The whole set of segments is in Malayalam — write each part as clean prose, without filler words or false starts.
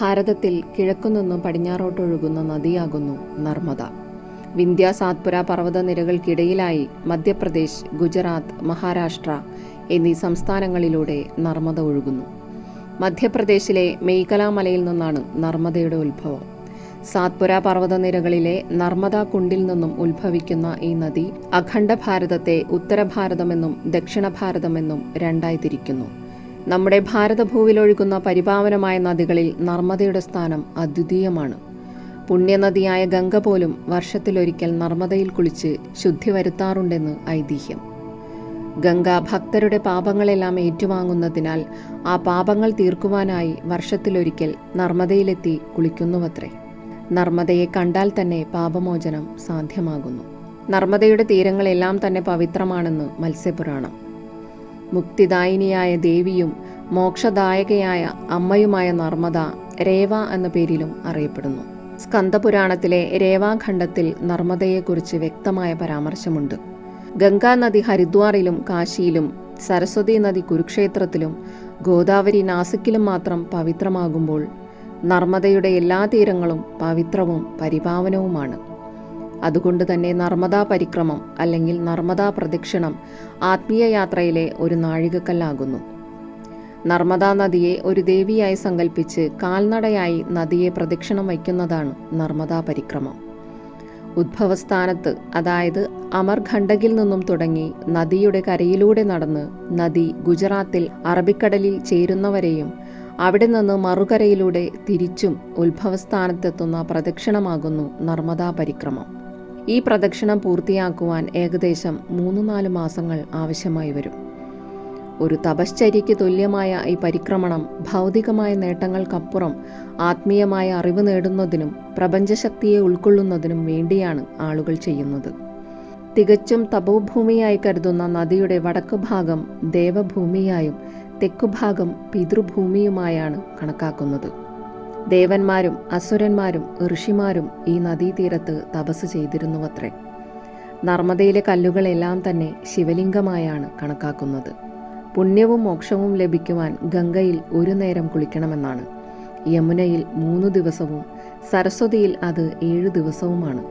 ഭാരതത്തിൽ കിഴക്കുനിന്നും പടിഞ്ഞാറോട്ടൊഴുകുന്ന നദിയാകുന്നു നർമ്മദ. വിന്ധ്യ സാത്പുര പർവ്വതനിരകൾക്കിടയിലായി മധ്യപ്രദേശ്, ഗുജറാത്ത്, മഹാരാഷ്ട്ര എന്നീ സംസ്ഥാനങ്ങളിലൂടെ നർമ്മദ ഒഴുകുന്നു. മധ്യപ്രദേശിലെ മെയ്കല മലയിൽ നിന്നാണ് നർമ്മദയുടെ ഉത്ഭവം. സാത്പുര പർവ്വതനിരകളിലെ നർമ്മദ കുണ്ടിൽ നിന്നും ഉത്ഭവിക്കുന്ന ഈ നദി അഖണ്ഡ ഭാരതത്തെ ഉത്തരഭാരതമെന്നും ദക്ഷിണ ഭാരതമെന്നും രണ്ടായി തിരിക്കുന്നു. നമ്മുടെ ഭാരതഭൂവിലൊഴുകുന്ന പരിപാവനമായ നദികളിൽ നർമ്മദയുടെ സ്ഥാനം അദ്വിതീയമാണ്. പുണ്യനദിയായ ഗംഗ പോലും വർഷത്തിലൊരിക്കൽ നർമ്മദയിൽ കുളിച്ച് ശുദ്ധി വരുത്താറുണ്ടെന്ന് ഐതിഹ്യം. ഗംഗ ഭക്തരുടെ പാപങ്ങളെല്ലാം ഏറ്റുവാങ്ങുന്നതിനാൽ ആ പാപങ്ങൾ തീർക്കുവാനായി വർഷത്തിലൊരിക്കൽ നർമ്മദയിലെത്തി കുളിക്കുന്നുവത്രേ. നർമ്മദയെ കണ്ടാൽ തന്നെ പാപമോചനം സാധ്യമാകുന്നു. നർമ്മദയുടെ തീരങ്ങളെല്ലാം തന്നെ പവിത്രമാണെന്ന് മത്സ്യപുരാണം. മുക്തിദായിനിയായ ദേവിയും മോക്ഷദായകയായ അമ്മയുമായ നർമ്മദ രേവ എന്ന പേരിലും അറിയപ്പെടുന്നു. സ്കന്ദപുരാണത്തിലെ രേവാഖണ്ഡത്തിൽ നർമ്മദയെക്കുറിച്ച് വ്യക്തമായ പരാമർശമുണ്ട്. ഗംഗാ നദി ഹരിദ്വാറിലും കാശിയിലും, സരസ്വതി നദി കുരുക്ഷേത്രത്തിലും, ഗോദാവരി നാസിക്കിലും മാത്രം പവിത്രമാകുമ്പോൾ നർമ്മദയുടെ എല്ലാ തീരങ്ങളും പവിത്രവും പരിപാവനവുമാണ്. അതുകൊണ്ട് തന്നെ നർമ്മദാ പരിക്രമം അല്ലെങ്കിൽ നർമ്മദാ പ്രദക്ഷിണം ആത്മീയ യാത്രയിലെ ഒരു നാഴികക്കല്ലാകുന്നു. നർമ്മദാ നദിയെ ഒരു ദേവിയായി സങ്കല്പിച്ച് കാൽനടയായി നദിയെ പ്രദക്ഷിണം വയ്ക്കുന്നതാണ് നർമ്മദാ പരിക്രമം. ഉദ്ഭവസ്ഥാനത്ത്, അതായത് അമർഖണ്ഡകിൽ നിന്നും തുടങ്ങി നദിയുടെ കരയിലൂടെ നടന്ന് നദി ഗുജറാത്തിൽ അറബിക്കടലിൽ ചേരുന്നവരെയും അവിടെ നിന്ന് മറുകരയിലൂടെ തിരിച്ചും ഉത്ഭവസ്ഥാനത്തെത്തുന്ന പ്രദക്ഷിണമാകുന്നു നർമ്മദാ പരിക്രമം. ഈ പ്രദക്ഷിണം പൂർത്തിയാക്കുവാൻ ഏകദേശം 3-4 മാസങ്ങൾ ആവശ്യമായി വരും. ഒരു തപശ്ചര്യയ്ക്ക് തുല്യമായ ഈ പരിക്രമണം ഭൗതികമായ നേട്ടങ്ങൾക്കപ്പുറം ആത്മീയമായ അറിവ് നേടുന്നതിനും പ്രപഞ്ചശക്തിയെ ഉൾക്കൊള്ളുന്നതിനും വേണ്ടിയാണ് ആളുകൾ ചെയ്യുന്നത്. തികച്ചും തപോഭൂമിയായി കരുതുന്ന നദിയുടെ വടക്കു ഭാഗം ദേവഭൂമിയായും തെക്കുഭാഗം പിതൃഭൂമിയുമായാണ് കണക്കാക്കുന്നത്. ദേവന്മാരും അസുരന്മാരും ഋഷിമാരും ഈ നദീതീരത്ത് തപസ് ചെയ്തിരുന്നുവത്രേ. നർമ്മദയിലെ കല്ലുകളെല്ലാം തന്നെ ശിവലിംഗമായാണ് കണക്കാക്കുന്നത്. പുണ്യവും മോക്ഷവും ലഭിക്കുവാൻ ഗംഗയിൽ ഒരു നേരം കുളിക്കണമെന്നാണ്. യമുനയിൽ 3 ദിവസവും സരസ്വതിയിൽ അത് 7 ദിവസവുമാണ്.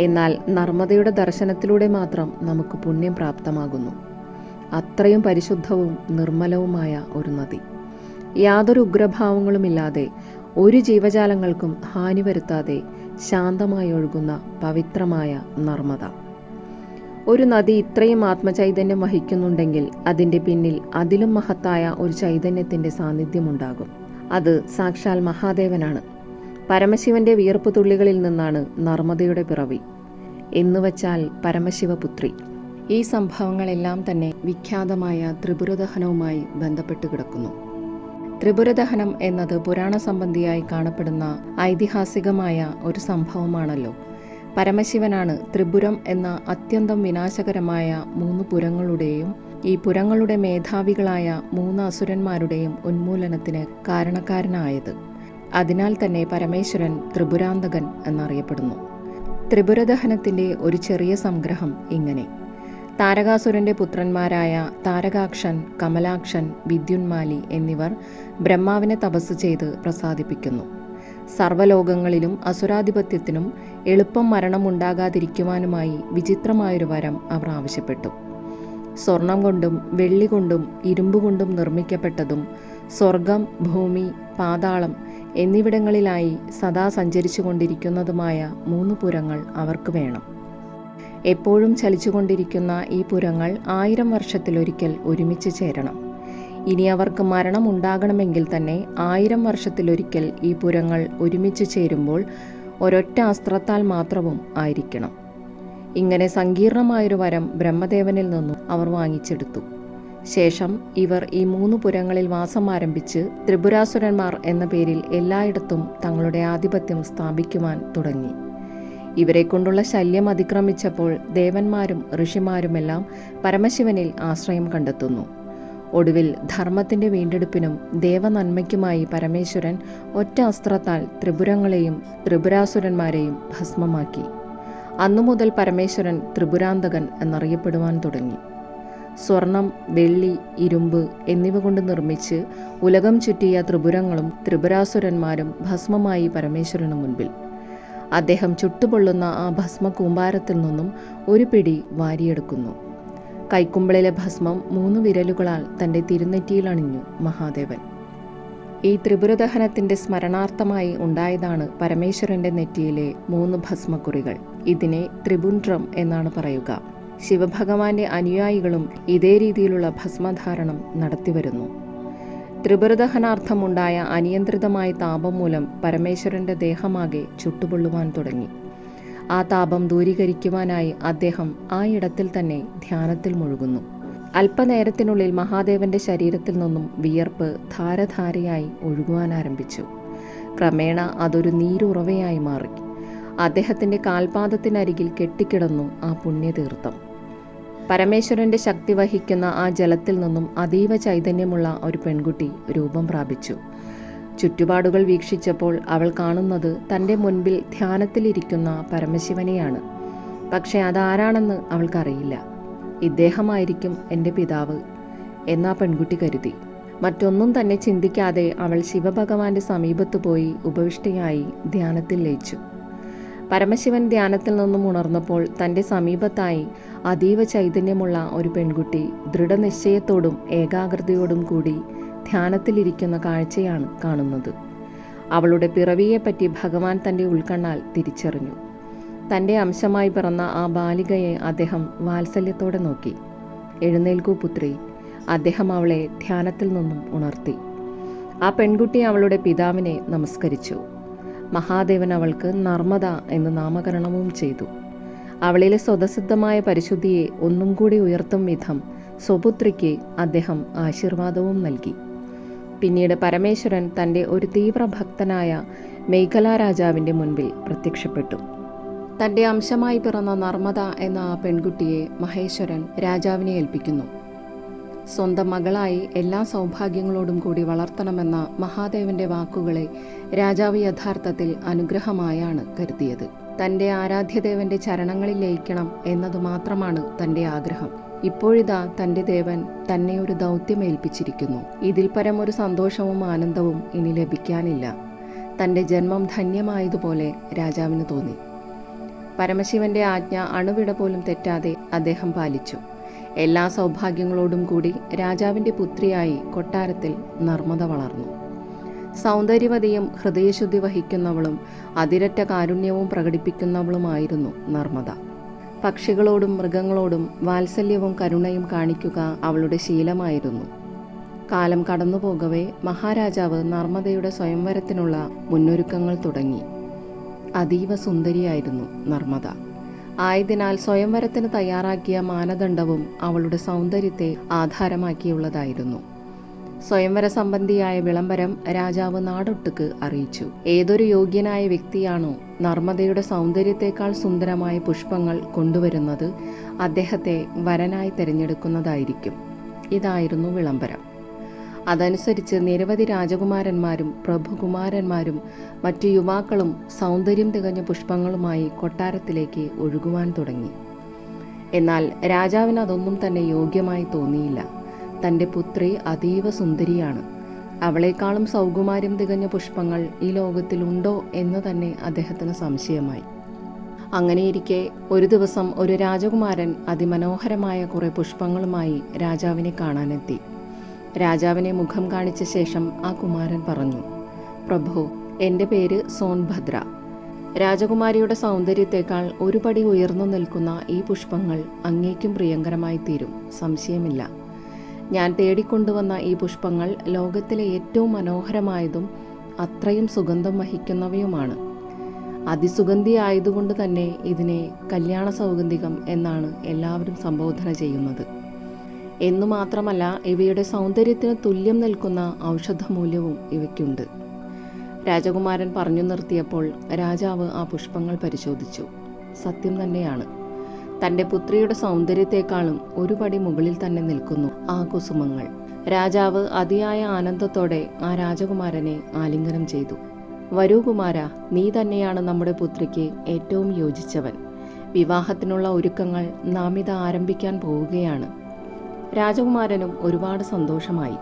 എന്നാൽ നർമ്മദയുടെ ദർശനത്തിലൂടെ മാത്രം നമുക്ക് പുണ്യം പ്രാപ്തമാകുന്നു. അത്രയും പരിശുദ്ധവും നിർമ്മലവുമായ ഒരു നദി. യാതൊരു ഉഗ്രഭാവങ്ങളുമില്ലാതെ ഒരു ജീവജാലങ്ങൾക്കും ഹാനി വരുത്താതെ ശാന്തമായി ഒഴുകുന്ന പവിത്രമായ നർമ്മദ. ഒരു നദി ഇത്രയും ആത്മചൈതന്യം വഹിക്കുന്നുണ്ടെങ്കിൽ അതിൻ്റെ പിന്നിൽ അതിലും മഹത്തായ ഒരു ചൈതന്യത്തിൻ്റെ സാന്നിധ്യമുണ്ടാകും. അത് സാക്ഷാൽ മഹാദേവനാണ്. പരമശിവന്റെ വിയർപ്പ് തുള്ളികളിൽ നിന്നാണ് നർമ്മദയുടെ പിറവി. എന്നുവച്ചാൽ പരമശിവപുത്രി. ഈ സംഭവങ്ങളെല്ലാം തന്നെ വിഖ്യാതമായ ത്രിപുരദഹനവുമായി ബന്ധപ്പെട്ട് കിടക്കുന്നു. ത്രിപുരദഹനം എന്നത് പുരാണ സംബന്ധിയായി കാണപ്പെടുന്ന ഐതിഹാസികമായ ഒരു സംഭവമാണല്ലോ. പരമശിവനാണ് ത്രിപുരം എന്ന അത്യന്തം വിനാശകരമായ 3 പുരങ്ങളുടെയും ഈ പുരങ്ങളുടെ മേധാവികളായ 3 അസുരന്മാരുടെയും ഉന്മൂലനത്തിന് കാരണക്കാരനായത്. അതിനാൽ തന്നെ പരമേശ്വരൻ ത്രിപുരാന്തകൻ എന്നറിയപ്പെടുന്നു. ത്രിപുരദഹനത്തിൻ്റെ ഒരു ചെറിയ സംഗ്രഹം ഇങ്ങനെ: താരകാസുരന്റെ പുത്രന്മാരായ താരകാക്ഷൻ, കമലാക്ഷൻ, വിദ്യുന്മാലി എന്നിവർ ബ്രഹ്മാവിനെ തപസ് ചെയ്ത് പ്രസാദിപ്പിക്കുന്നു. സർവ്വലോകങ്ങളിലും അസുരാധിപത്യത്തിനും എളുപ്പം മരണമുണ്ടാകാതിരിക്കുവാനുമായി വിചിത്രമായൊരു വരം അവർ ആവശ്യപ്പെട്ടു. സ്വർണം കൊണ്ടും വെള്ളി കൊണ്ടും ഇരുമ്പ് കൊണ്ടും നിർമ്മിക്കപ്പെട്ടതും സ്വർഗം, ഭൂമി, പാതാളം എന്നിവിടങ്ങളിലായി സദാ സഞ്ചരിച്ചു കൊണ്ടിരിക്കുന്നതുമായ 3 പുരങ്ങൾ അവർക്ക് വേണം. എപ്പോഴും ചലിച്ചുകൊണ്ടിരിക്കുന്ന ഈ പുരങ്ങൾ 1000 വർഷത്തിലൊരിക്കൽ ഒരുമിച്ച് ചേരണം. ഇനി അവർക്ക് മരണം ഉണ്ടാകണമെങ്കിൽ തന്നെ 1000 വർഷത്തിലൊരിക്കൽ ഈ പുരങ്ങൾ ഒരുമിച്ച് ചേരുമ്പോൾ ഒരൊറ്റ അസ്ത്രത്താൽ മാത്രവും ആയിരിക്കണം. ഇങ്ങനെ സങ്കീർണമായൊരു വരം ബ്രഹ്മദേവനിൽ നിന്നും അവർ വാങ്ങിച്ചെടുത്തു. ശേഷം ഇവർ ഈ 3 പുരങ്ങളിൽ വാസം ആരംഭിച്ച് ത്രിപുരാസുരന്മാർ എന്ന പേരിൽ എല്ലായിടത്തും തങ്ങളുടെ ആധിപത്യം സ്ഥാപിക്കുവാൻ തുടങ്ങി. ഇവരെ കൊണ്ടുള്ള ശല്യം അതിക്രമിച്ചപ്പോൾ ദേവന്മാരും ഋഷിമാരുമെല്ലാം പരമശിവനിൽ ആശ്രയം കണ്ടെത്തുന്നു. ഒടുവിൽ ധർമ്മത്തിൻ്റെ വീണ്ടെടുപ്പിനും ദേവനന്മയ്ക്കുമായി പരമേശ്വരൻ ഒറ്റ അസ്ത്രത്താൽ ത്രിപുരങ്ങളെയും ത്രിപുരാസുരന്മാരെയും ഭസ്മമാക്കി. അന്നു മുതൽ പരമേശ്വരൻ ത്രിപുരാന്തകൻ എന്നറിയപ്പെടുവാൻ തുടങ്ങി. സ്വർണം, വെള്ളി, ഇരുമ്പ് എന്നിവ കൊണ്ട് നിർമ്മിച്ച് ഉലകം ചുറ്റിയ ത്രിപുരങ്ങളും ത്രിപുരാസുരന്മാരും ഭസ്മമായി പരമേശ്വരനു മുൻപിൽ. അദ്ദേഹം ചുട്ടുപൊള്ളുന്ന ആ ഭസ്മ കൂമ്പാരത്തിൽ നിന്നും ഒരു പിടി വാരിയെടുക്കുന്നു. കൈക്കുമ്പിളിലെ ഭസ്മം 3 വിരലുകളാൽ തൻ്റെ തിരുനെറ്റിയിൽ അണിഞ്ഞു മഹാദേവൻ. ഈ ത്രിപുരദഹനത്തിൻ്റെ സ്മരണാർത്ഥമായി ഉണ്ടായതാണ് പരമേശ്വരൻ്റെ നെറ്റിയിലെ 3 ഭസ്മക്കുറികൾ. ഇതിനെ ത്രിപുണ്ഡ്രം എന്നാണ് പറയുക. ശിവഭഗവാന്റെ അനുയായികളും ഇതേ രീതിയിലുള്ള ഭസ്മധാരണം നടത്തിവരുന്നു. ത്രിപുരദഹനാർത്ഥമുണ്ടായ അനിയന്ത്രിതമായ താപം മൂലം പരമേശ്വരൻ്റെ ദേഹമാകെ ചുട്ടുപൊള്ളുവാൻ തുടങ്ങി. ആ താപം ദൂരീകരിക്കുവാനായി അദ്ദേഹം ആ ഇടത്തിൽ തന്നെ ധ്യാനത്തിൽ മുഴുകുന്നു. അല്പനേരത്തിനുള്ളിൽ മഹാദേവന്റെ ശരീരത്തിൽ നിന്നും വിയർപ്പ് ധാരധാരയായി ഒഴുകുവാൻ ആരംഭിച്ചു. ക്രമേണ അതൊരു നീരുറവയായി മാറി. അദ്ദേഹത്തിൻ്റെ കാൽപാദത്തിനരികിൽ കെട്ടിക്കിടന്നു ആ പുണ്യതീർത്ഥം. പരമേശ്വരന്റെ ശക്തി വഹിക്കുന്ന ആ ജലത്തിൽ നിന്നും അതീവ ചൈതന്യമുള്ള ഒരു പെൺകുട്ടി രൂപം പ്രാപിച്ചു. ചുറ്റുപാടുകൾ വീക്ഷിച്ചപ്പോൾ അവൾ കാണുന്നത് തൻ്റെ മുൻപിൽ ധ്യാനത്തിലിരിക്കുന്ന പരമശിവനെയാണ്. പക്ഷെ അതാരാണെന്ന് അവൾക്കറിയില്ല. ഇദ്ദേഹമായിരിക്കും എൻ്റെ പിതാവ് എന്നാ പെൺകുട്ടി കരുതി. മറ്റൊന്നും തന്നെ ചിന്തിക്കാതെ അവൾ ശിവഭഗവാന്റെ സമീപത്ത് പോയി ഉപവിഷ്ടയായി ധ്യാനത്തിൽ ലയിച്ചു. പരമശിവൻ ധ്യാനത്തിൽ നിന്നും ഉണർന്നപ്പോൾ തൻ്റെ സമീപത്തായി അതീവ ചൈതന്യമുള്ള ഒരു പെൺകുട്ടി ദൃഢനിശ്ചയത്തോടും ഏകാഗ്രതയോടും കൂടി ധ്യാനത്തിലിരിക്കുന്ന കാഴ്ചയാണ് കാണുന്നത്. അവളുടെ പിറവിയെപ്പറ്റി ഭഗവാൻ തൻ്റെ ഉൾക്കണ്ണാൽ തിരിച്ചറിഞ്ഞു. തൻ്റെ അംശമായി പിറന്ന ആ ബാലികയെ അദ്ദേഹം വാത്സല്യത്തോടെ നോക്കി. എഴുന്നേൽക്കൂ പുത്രി, അദ്ദേഹം അവളെ ധ്യാനത്തിൽ നിന്നും ഉണർത്തി. ആ പെൺകുട്ടി അവളുടെ പിതാവിനെ നമസ്കരിച്ചു. മഹാദേവൻ അവൾക്ക് നർമ്മദ എന്ന് നാമകരണവും ചെയ്തു. അവളിലെ സ്വതസിദ്ധമായ പരിശുദ്ധിയെ ഒന്നും കൂടി ഉയർത്തും വിധം സ്വപുത്രിക്ക് അദ്ദേഹം ആശീർവാദവും നൽകി. പിന്നീട് പരമേശ്വരൻ തൻ്റെ ഒരു തീവ്ര ഭക്തനായ മേഖലാ രാജാവിൻ്റെ മുൻപിൽ പ്രത്യക്ഷപ്പെട്ടു. തൻ്റെ അംശമായി പിറന്ന നർമ്മദ എന്ന ആ പെൺകുട്ടിയെ മഹേശ്വരൻ രാജാവിനെ ഏൽപ്പിക്കുന്നു. സ്വന്തം മകളായി എല്ലാ സൗഭാഗ്യങ്ങളോടും കൂടി വളർത്തണമെന്ന മഹാദേവന്റെ വാക്കുകളെ രാജാവ് യഥാർത്ഥത്തിൽ അനുഗ്രഹമായാണ് കരുതിയത്. തൻ്റെ ആരാധ്യദേവന്റെ ചരണങ്ങളിൽ ലയിക്കണം എന്നതു മാത്രമാണ് തൻ്റെ ആഗ്രഹം. ഇപ്പോഴിതാ തൻ്റെ ദേവൻ തന്നെ ഒരു ദൗത്യം ഏൽപ്പിച്ചിരിക്കുന്നു. ഇതിൽ പരം ഒരു സന്തോഷവും ആനന്ദവും ഇനി ലഭിക്കാനില്ല. തൻ്റെ ജന്മം ധന്യമായതുപോലെ രാജാവിന് തോന്നി. പരമശിവന്റെ ആജ്ഞ അണുവിട പോലും തെറ്റാതെ അദ്ദേഹം പാലിച്ചു. എല്ലാ സൗഭാഗ്യങ്ങളോടും കൂടി രാജാവിൻ്റെ പുത്രിയായി കൊട്ടാരത്തിൽ നർമ്മദ വളർന്നു. സൗന്ദര്യവതിയും ഹൃദയശുദ്ധി വഹിക്കുന്നവളും അതിരറ്റ കാരുണ്യവും പ്രകടിപ്പിക്കുന്നവളുമായിരുന്നു നർമ്മദ. പക്ഷികളോടും മൃഗങ്ങളോടും വാത്സല്യവും കരുണയും കാണിക്കുക അവളുടെ ശീലമായിരുന്നു. കാലം കടന്നുപോകവേ മഹാരാജാവ് നർമ്മദയുടെ സ്വയംവരത്തിനുള്ള മുന്നൊരുക്കങ്ങൾ തുടങ്ങി. അതീവ സുന്ദരിയായിരുന്നു നർമ്മദ. ആയതിനാൽ സ്വയംവരത്തിന് തയ്യാറാക്കിയ മാനദണ്ഡവും അവളുടെ സൗന്ദര്യത്തെ ആധാരമാക്കിയുള്ളതായിരുന്നു. സ്വയംവര സംബന്ധിയായ വിളംബരം രാജാവ് നാടൊട്ടുക്ക് അറിയിച്ചു. ഏതൊരു യോഗ്യനായ വ്യക്തിയാണോ നർമ്മദയുടെ സൗന്ദര്യത്തെക്കാൾ സുന്ദരമായ പുഷ്പങ്ങൾ കൊണ്ടുവരുന്നത് അദ്ദേഹത്തെ വരനായി തിരഞ്ഞെടുക്കുന്നതായിരിക്കും. ഇതായിരുന്നു വിളംബരം. അതനുസരിച്ച് നിരവധി രാജകുമാരന്മാരും പ്രഭുകുമാരന്മാരും മറ്റു യുവാക്കളും സൗന്ദര്യം തികഞ്ഞ പുഷ്പങ്ങളുമായി കൊട്ടാരത്തിലേക്ക് ഒഴുകുവാൻ തുടങ്ങി. എന്നാൽ രാജാവിന് അതൊന്നും തന്നെ യോഗ്യമായി തോന്നിയില്ല. തൻ്റെ പുത്രി അതീവ സുന്ദരിയാണ്. അവളെക്കാളും സൗകുമാര്യം തികഞ്ഞ പുഷ്പങ്ങൾ ഈ ലോകത്തിലുണ്ടോ എന്ന് തന്നെ അദ്ദേഹത്തിന് സംശയമായി. അങ്ങനെയിരിക്കെ ഒരു ദിവസം ഒരു രാജകുമാരൻ അതിമനോഹരമായ കുറേ പുഷ്പങ്ങളുമായി രാജാവിനെ കാണാനെത്തി. രാജാവിനെ മുഖം കാണിച്ച ശേഷം ആ കുമാരൻ പറഞ്ഞു, പ്രഭു, എൻ്റെ പേര് സോൻഭദ്ര. രാജകുമാരിയുടെ സൗന്ദര്യത്തെക്കാൾ ഒരു പടി ഉയർന്നു നിൽക്കുന്ന ഈ പുഷ്പങ്ങൾ അങ്ങേക്കും പ്രിയങ്കരമായി തീരും, സംശയമില്ല. ഞാൻ തേടിക്കൊണ്ടുവന്ന ഈ പുഷ്പങ്ങൾ ലോകത്തിലെ ഏറ്റവും മനോഹരമായതും അത്രയും സുഗന്ധം വഹിക്കുന്നവയുമാണ്. അതിസുഗന്ധിയായതുകൊണ്ട് തന്നെ ഇതിനെ കല്യാണ സൗഗന്ധികം എന്നാണ് എല്ലാവരും സംബോധന ചെയ്യുന്നത്. എന്നു മാത്രമല്ല ഇവയുടെ സൗന്ദര്യത്തിന് തുല്യം നിൽക്കുന്ന ഔഷധമൂല്യവും ഇവയ്ക്കുണ്ട്. രാജകുമാരൻ പറഞ്ഞു നിർത്തിയപ്പോൾ രാജാവ് ആ പുഷ്പങ്ങൾ പരിശോധിച്ചു. സത്യം തന്നെയാണ്. തൻ്റെ പുത്രിയുടെ സൗന്ദര്യത്തെക്കാളും ഒരു പടി മുകളിൽ തന്നെ നിൽക്കുന്നു ആ കുസുമങ്ങൾ. രാജാവ് അതിയായ ആനന്ദത്തോടെ ആ രാജകുമാരനെ ആലിംഗനം ചെയ്തു. വരൂ കുമാര, നീ തന്നെയാണ് നമ്മുടെ പുത്രിക്ക് ഏറ്റവും യോജിച്ചവൻ. വിവാഹത്തിനുള്ള ഒരുക്കങ്ങൾ നാം ഇത് ആരംഭിക്കാൻ പോവുകയാണ്. രാജകുമാരനും ഒരുപാട് സന്തോഷമായി.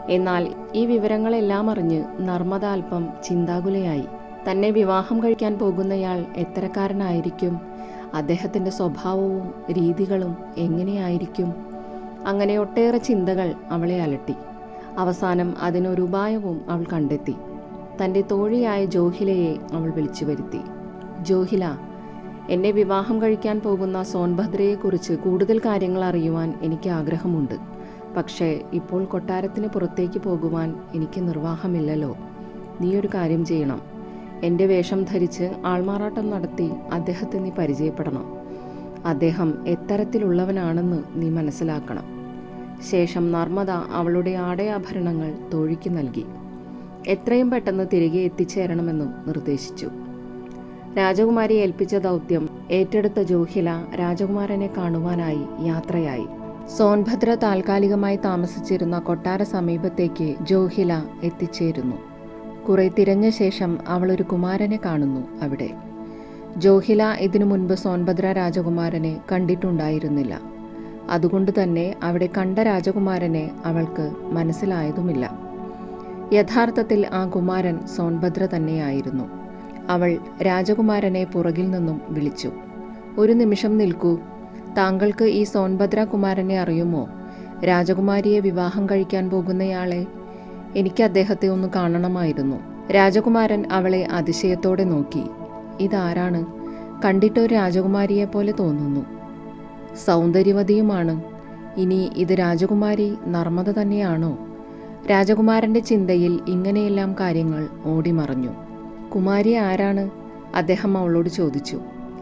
എന്നാൽ ഈ വിവരങ്ങളെല്ലാം അറിഞ്ഞ് നർമ്മദ അല്പം ചിന്താകുലയായി. തന്നെ വിവാഹം കഴിക്കാൻ പോകുന്നയാൾ എത്തരക്കാരനായിരിക്കും? അദ്ദേഹത്തിൻ്റെ സ്വഭാവവും രീതികളും എങ്ങനെയായിരിക്കും? അങ്ങനെ ഒട്ടേറെ ചിന്തകൾ അവളെ അലട്ടി. അവസാനം അതിനൊരു ഉപായവും അവൾ കണ്ടെത്തി. തൻ്റെ തോഴിയായ ജോഹിലയെ അവൾ വിളിച്ചു വരുത്തി. ജോഹില, എന്നെ വിവാഹം കഴിക്കാൻ പോകുന്ന സോൻഭദ്രയെക്കുറിച്ച് കൂടുതൽ കാര്യങ്ങൾ അറിയുവാൻ എനിക്ക് ആഗ്രഹമുണ്ട്. പക്ഷേ ഇപ്പോൾ കൊട്ടാരത്തിന് പുറത്തേക്ക് പോകുവാൻ എനിക്ക് നിർവാഹമില്ലല്ലോ. നീയൊരു കാര്യം ചെയ്യണം. എൻ്റെ വേഷം ധരിച്ച് ആൾമാറാട്ടം നടത്തി അദ്ദേഹത്തെ നീ പരിചയപ്പെടണം. അദ്ദേഹം എത്തരത്തിലുള്ളവനാണെന്ന് നീ മനസ്സിലാക്കണം. ശേഷം നർമ്മദ അവളുടെ ആടയാഭരണങ്ങൾ തോഴിക്ക് നൽകി. എത്രയും പെട്ടെന്ന് തിരികെ എത്തിച്ചേരണമെന്നും നിർദ്ദേശിച്ചു. രാജകുമാരി ഏൽപ്പിച്ച ദൗത്യം ഏറ്റെടുത്ത ജോഹില രാജകുമാരനെ കാണുവാനായി യാത്രയായി. സോൻഭദ്ര താൽക്കാലികമായി താമസിച്ചിരുന്ന കൊട്ടാര സമീപത്തേക്ക് ജോഹില എത്തിച്ചേരുന്നു. കുറെ തിരഞ്ഞ ശേഷം അവൾ ഒരു കുമാരനെ കാണുന്നു അവിടെ. ജോഹില ഇതിനു മുൻപ് സോൻഭദ്ര രാജകുമാരനെ കണ്ടിട്ടുണ്ടായിരുന്നില്ല. അതുകൊണ്ട് തന്നെ അവിടെ കണ്ട രാജകുമാരനെ അവൾക്ക് മനസ്സിലായതുമില്ല. യഥാർത്ഥത്തിൽ ആ കുമാരൻ സോൻഭദ്ര തന്നെയായിരുന്നു. അവൾ രാജകുമാരനെ പുറകിൽ നിന്നും വിളിച്ചു. ഒരു നിമിഷം നിൽക്കൂ. താങ്കൾക്ക് ഈ സോൻഭദ്ര കുമാരനെ അറിയുമോ? രാജകുമാരിയെ വിവാഹം കഴിക്കാൻ പോകുന്നയാളെ. എനിക്ക് അദ്ദേഹത്തെ ഒന്ന് കാണണമായിരുന്നു. രാജകുമാരൻ അവളെ അതിശയത്തോടെ നോക്കി. ഇതാരാണ്? കണ്ടിട്ടൊരു രാജകുമാരിയെ പോലെ തോന്നുന്നു. സൗന്ദര്യവതിയുമാണ്. ഇനി ഇത് രാജകുമാരി നർമ്മദ തന്നെയാണോ? രാജകുമാരന്റെ ചിന്തയിൽ ഇങ്ങനെയെല്ലാം കാര്യങ്ങൾ ഓടിമറഞ്ഞു. കുമാരി ആരാണ്? അദ്ദേഹം അവളോട് ചോദിച്ചു.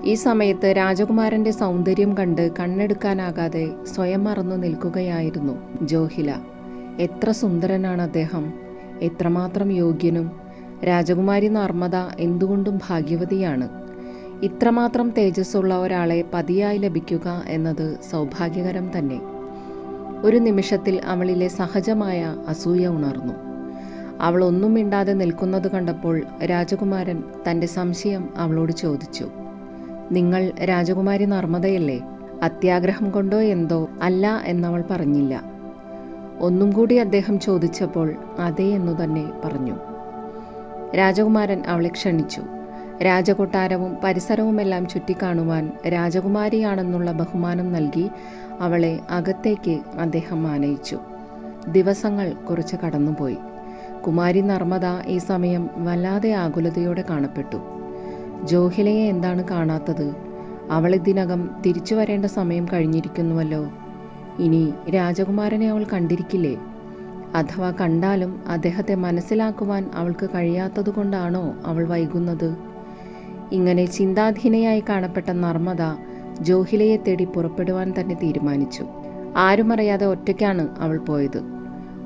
ഈ സമയത്ത് രാജകുമാരന്റെ സൗന്ദര്യം കണ്ട് കണ്ണെടുക്കാനാകാതെ സ്വയം മറന്നു നിൽക്കുകയായിരുന്നു ജോഹില. എത്ര സുന്ദരനാണ് അദ്ദേഹം! എത്രമാത്രം യോഗ്യനും! രാജകുമാരി നർമ്മദ എന്തുകൊണ്ടും ഭാഗ്യവതിയാണ്. ഇത്രമാത്രം തേജസ്സുള്ള ഒരാളെ പതിയായി ലഭിക്കുക എന്നത് സൗഭാഗ്യകരം തന്നെ. ഒരു നിമിഷത്തിൽ അവളിലെ സഹജമായ അസൂയ ഉണർന്നു. അവൾ ഒന്നും മിണ്ടാതെ നിൽക്കുന്നത് കണ്ടപ്പോൾ രാജകുമാരൻ തൻ്റെ സംശയം അവളോട് ചോദിച്ചു. നിങ്ങൾ രാജകുമാരി നർമ്മദയല്ലേ? അത്യാഗ്രഹം കൊണ്ടോ എന്തോ അല്ല എന്നവൾ പറഞ്ഞില്ല. ഒന്നും കൂടി അദ്ദേഹം ചോദിച്ചപ്പോൾ അതെ എന്നു തന്നെ പറഞ്ഞു. രാജകുമാരൻ അവളെ ക്ഷണിച്ചു. രാജകൊട്ടാരവും പരിസരവുമെല്ലാം ചുറ്റിക്കാണുവാൻ രാജകുമാരിയാണെന്നുള്ള ബഹുമാനം നൽകി അവളെ അകത്തേക്ക് അദ്ദേഹം ആനയിച്ചു. ദിവസങ്ങൾ കുറച്ച് കടന്നുപോയി. കുമാരി നർമ്മദ ഈ സമയം വല്ലാതെ ആകുലതയോടെ കാണപ്പെട്ടു. ജോഹിലയെ എന്താണ് കാണാത്തത്? അവൾ ഇതിനകം തിരിച്ചു വരേണ്ട സമയം കഴിഞ്ഞിരിക്കുന്നുവല്ലോ. ഇനി രാജകുമാരനെ അവൾ കണ്ടിരിക്കില്ലേ? അഥവാ കണ്ടാലും അദ്ദേഹത്തെ മനസ്സിലാക്കുവാൻ അവൾക്ക് കഴിയാത്തതുകൊണ്ടാണോ അവൾ വൈകുന്നത്? ഇങ്ങനെ ചിന്താധീനയായി കാണപ്പെട്ട നർമ്മദ ജോഹിലയെ തേടി പുറപ്പെടുവാൻ തന്നെ തീരുമാനിച്ചു. ആരുമറിയാതെ ഒറ്റയ്ക്കാണ് അവൾ പോയത്.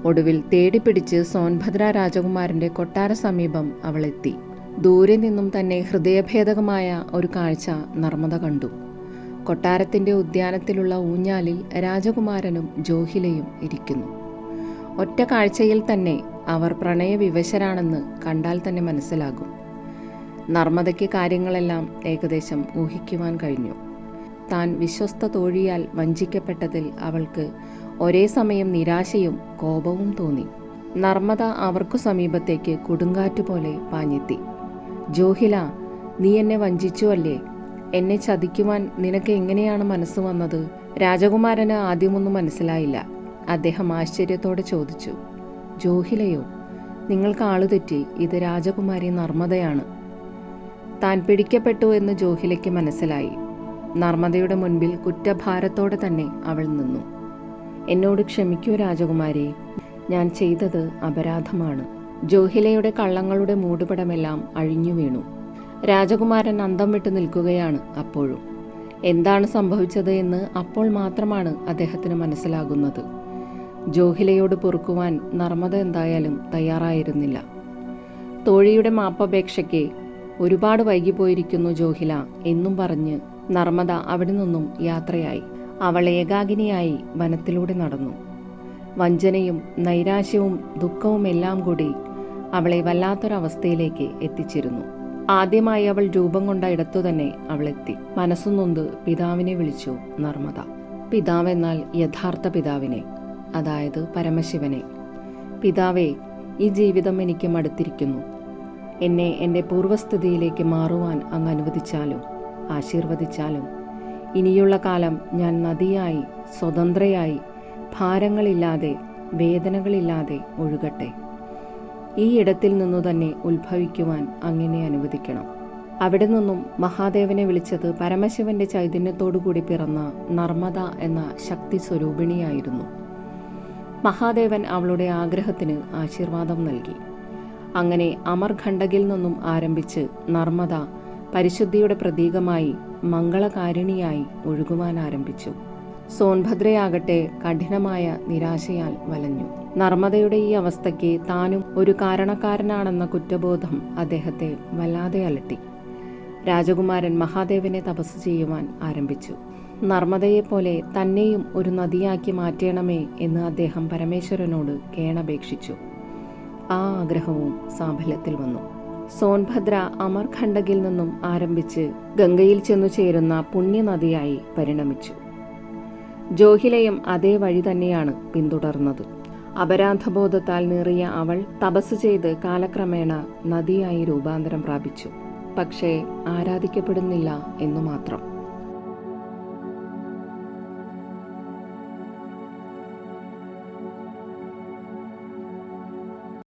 ഒടുവിൽ തേടിപ്പിടിച്ച് സോൻഭദ്ര രാജകുമാരന്റെ കൊട്ടാര സമീപം അവൾ എത്തി. ദൂരെ നിന്നും തന്നെ ഹൃദയഭേദകമായ ഒരു കാഴ്ച നർമ്മദ കണ്ടു. കൊട്ടാരത്തിന്റെ ഉദ്യാനത്തിലുള്ള ഊഞ്ഞാലിൽ രാജകുമാരനും ജോഹിലയും ഇരിക്കുന്നു. ഒറ്റ കാഴ്ചയിൽ തന്നെ അവർ പ്രണയവിവശരാണെന്ന് കണ്ടാൽ തന്നെ മനസ്സിലാകും. നർമ്മദയ്ക്ക് കാര്യങ്ങളെല്ലാം ഏകദേശം ഊഹിക്കുവാൻ കഴിഞ്ഞു. താൻ വിശ്വസ്ത തോഴിയാൽ വഞ്ചിക്കപ്പെട്ടതിൽ അവൾക്ക് ഒരേ സമയം നിരാശയും കോപവും തോന്നി. നർമ്മദ അവർക്കു സമീപത്തേക്ക് കൊടുങ്കാറ്റുപോലെ പാഞ്ഞെത്തി. ജോഹില, നീ എന്നെ വഞ്ചിച്ചു അല്ലേ? എന്നെ ചതിക്കുവാൻ നിനക്ക് എങ്ങനെയാണ് മനസ്സ് വന്നത്? രാജകുമാരന് ആദ്യമൊന്നും മനസ്സിലായില്ല. അദ്ദേഹം ആശ്ചര്യത്തോടെ ചോദിച്ചു. ജോഹിലയോ? നിങ്ങൾക്ക് ആളുതെറ്റി. ഇത് രാജകുമാരി നർമ്മദയാണ്. താൻ പിടിക്കപ്പെട്ടു എന്ന് ജോഹിലയ്ക്ക് മനസ്സിലായി. നർമ്മദയുടെ മുൻപിൽ കുറ്റഭാരത്തോടെ തന്നെ അവൾ നിന്നു. എന്നോട് ക്ഷമിക്കൂ രാജകുമാരി, ഞാൻ ചെയ്തത് അപരാധമാണ്. ജോഹിലയുടെ കള്ളങ്ങളുടെ മൂടുപടമെല്ലാം അഴിഞ്ഞു വീണു. രാജകുമാരൻ അന്തം വിട്ടു നിൽക്കുകയാണ്. അപ്പോഴും എന്താണ് സംഭവിച്ചത് എന്ന് അപ്പോൾ മാത്രമാണ് അദ്ദേഹത്തിന് മനസ്സിലാകുന്നത്. ജോഹിലയോട് പൊറുക്കുവാൻ നർമ്മദ എന്തായാലും തയ്യാറായിരുന്നില്ല. തോഴിയുടെ മാപ്പപേക്ഷയ്ക്ക് ഒരുപാട് വൈകിപ്പോയിരിക്കുന്നു ജോഹില എന്നും പറഞ്ഞ് നർമ്മദ അവിടെ നിന്നും യാത്രയായി. അവൾ ഏകാകിനിയായി വനത്തിലൂടെ നടന്നു. വഞ്ചനയും നൈരാശ്യവും ദുഃഖവും എല്ലാം കൂടി അവളെ വല്ലാത്തൊരവസ്ഥയിലേക്ക് എത്തിച്ചിരുന്നു. ആദ്യമായി അവൾ രൂപം കൊണ്ട ഇടത്തു തന്നെ അവളെത്തി. മനസ്സുനൊന്ത് പിതാവിനെ വിളിച്ചു നർമ്മദ. പിതാവെന്നാൽ യഥാർത്ഥ പിതാവിനെ, അതായത് പരമശിവനെ. പിതാവേ, ഈ ജീവിതം എനിക്ക് മടുത്തിരിക്കുന്നു. എന്നെ എൻ്റെ പൂർവ്വസ്ഥിതിയിലേക്ക് മാറുവാൻ അങ്ങ് അനുവദിച്ചാലും ആശീർവദിച്ചാലും ഇനിയുള്ള കാലം ഞാൻ നദിയായി, സ്വതന്ത്രയായി, ഭാരങ്ങളില്ലാതെ, വേദനകളില്ലാതെ ഒഴുകട്ടെ. ഈ ഇടത്തിൽ നിന്നു തന്നെ ഉത്ഭവിക്കുവാൻ അങ്ങനെ അനുവദിക്കണം. അവിടെ നിന്നും മഹാദേവനെ വിളിച്ചത് പരമശിവന്റെ ചൈതന്യത്തോടുകൂടി പിറന്ന നർമ്മദ എന്ന ശക്തി സ്വരൂപിണിയായിരുന്നു. മഹാദേവൻ അവളുടെ ആഗ്രഹത്തിന് ആശീർവാദം നൽകി. അങ്ങനെ അമർഖണ്ഡകിൽ നിന്നും ആരംഭിച്ച് നർമ്മദ പരിശുദ്ധിയുടെ പ്രതീകമായി, മംഗളകാരിണിയായി ഒഴുകുവാൻ ആരംഭിച്ചു. സോൻഭദ്രയാകട്ടെ കഠിനമായ നിരാശയാൽ വലഞ്ഞു. നർമ്മദയുടെ ഈ അവസ്ഥയ്ക്ക് താനും ഒരു കാരണക്കാരനാണെന്ന കുറ്റബോധം അദ്ദേഹത്തെ വല്ലാതെ അലട്ടി. രാജകുമാരൻ മഹാദേവനെ തപസ് ചെയ്യുവാൻ ആരംഭിച്ചു. നർമ്മദയെപ്പോലെ തന്നെയും ഒരു നദിയാക്കി മാറ്റണമേ എന്ന് അദ്ദേഹം പരമേശ്വരനോട് കേണപേക്ഷിച്ചു. ആ ആഗ്രഹവും സാഫല്യത്തിൽ വന്നു. സോൻഭദ്ര അമർഖണ്ഡകിൽ നിന്നും ആരംഭിച്ച് ഗംഗയിൽ ചെന്നു ചേരുന്ന പുണ്യനദിയായി പരിണമിച്ചു. ജോഹിലയും അതേ വഴി തന്നെയാണ് പിന്തുടർന്നത്. അപരാധബോധത്താൽ നീറിയ അവൾ തപസ് ചെയ്ത് കാലക്രമേണ നദിയായി രൂപാന്തരം പ്രാപിച്ചു. പക്ഷേ ആരാധിക്കപ്പെടുന്നില്ല എന്നു മാത്രം.